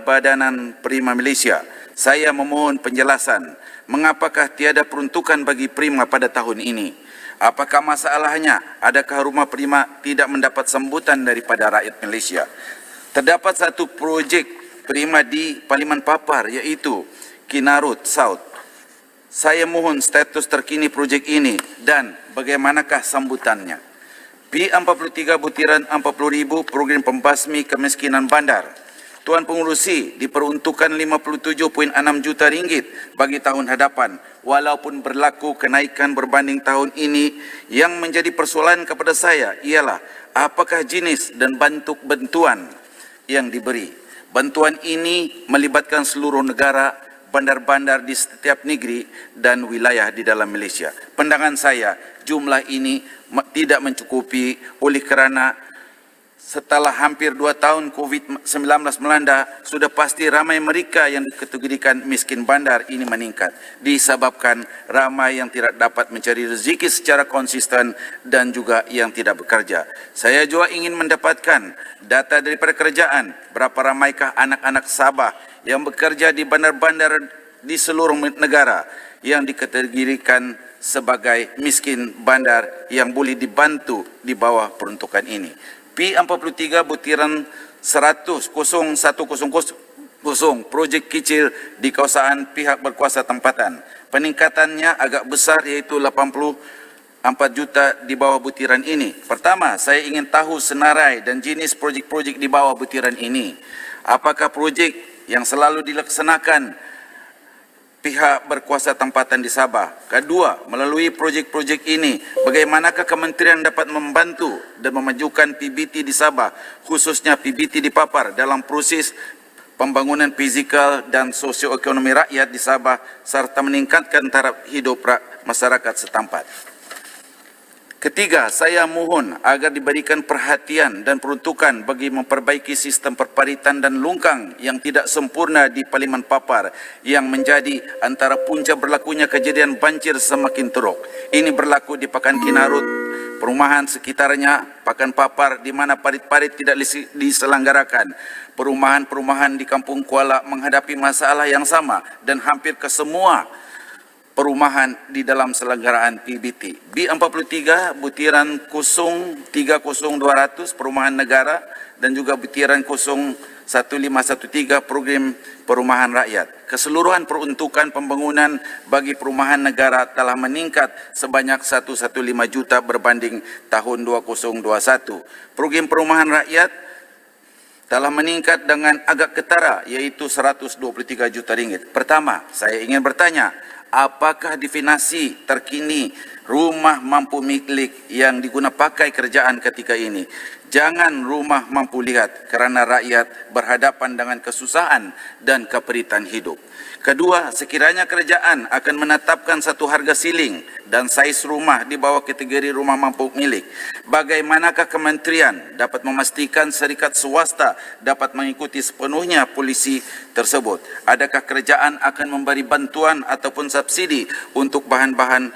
Badanan Prima Malaysia. Saya memohon penjelasan, mengapakah tiada peruntukan bagi Prima pada tahun ini? Apakah masalahnya? Adakah rumah Prima tidak mendapat sambutan daripada rakyat Malaysia? Terdapat satu projek Prima di Parlimen Papar, iaitu Kinarut South. Saya mohon status terkini projek ini dan bagaimanakah sambutannya. P43 butiran 40,000 program pembasmi kemiskinan bandar. Tuan Pengurusi diperuntukkan 57.6 juta ringgit bagi tahun hadapan. Walaupun berlaku kenaikan berbanding tahun ini, yang menjadi persoalan kepada saya ialah apakah jenis dan bentuk bantuan yang diberi. Bantuan ini melibatkan seluruh negara, bandar-bandar di setiap negeri dan wilayah di dalam Malaysia. Pandangan saya, jumlah ini tidak mencukupi oleh kerana setelah hampir 2 tahun COVID-19 melanda, sudah pasti ramai mereka yang dikategorikan miskin bandar ini meningkat. Disebabkan ramai yang tidak dapat mencari rezeki secara konsisten dan juga yang tidak bekerja. Saya juga ingin mendapatkan data daripada kerajaan, berapa ramaikah anak-anak Sabah yang bekerja di bandar-bandar di seluruh negara yang dikategorikan sebagai miskin bandar yang boleh dibantu di bawah peruntukan ini. P43 butiran 100,010 projek kecil di kawasan pihak berkuasa tempatan. Peningkatannya agak besar, iaitu 84 juta di bawah butiran ini. Pertama, saya ingin tahu senarai dan jenis projek-projek di bawah butiran ini. Apakah projek yang selalu dilaksanakan pihak berkuasa tempatan di Sabah? Kedua, melalui projek-projek ini, bagaimanakah kementerian dapat membantu dan memajukan PBT di Sabah, khususnya PBT di Papar dalam proses pembangunan fizikal dan sosioekonomi rakyat di Sabah serta meningkatkan taraf hidup masyarakat setempat. Ketiga, saya mohon agar diberikan perhatian dan peruntukan bagi memperbaiki sistem perparitan dan longkang yang tidak sempurna di Parlimen Papar yang menjadi antara punca berlakunya kejadian banjir semakin teruk. Ini berlaku di Pakan Kinarut, perumahan sekitarnya, Pakan Papar di mana parit-parit tidak diselenggarakan. Perumahan-perumahan di Kampung Kuala menghadapi masalah yang sama dan hampir ke semua perumahan di dalam selenggaraan PBT. B43 butiran 030200 perumahan negara dan juga butiran 01513 program perumahan rakyat. Keseluruhan peruntukan pembangunan bagi perumahan negara telah meningkat sebanyak 115 juta berbanding tahun 2021. Program perumahan rakyat telah meningkat dengan agak ketara, iaitu 123 juta ringgit. Pertama, saya ingin bertanya, apakah definisi terkini rumah mampu milik yang diguna pakai kerajaan ketika ini? Jangan rumah mampu lihat kerana rakyat berhadapan dengan kesusahan dan keperitan hidup. Kedua, sekiranya kerajaan akan menetapkan satu harga siling dan saiz rumah di bawah kategori rumah mampu milik, bagaimanakah kementerian dapat memastikan syarikat swasta dapat mengikuti sepenuhnya polisi tersebut? Adakah kerajaan akan memberi bantuan ataupun subsidi untuk bahan-bahan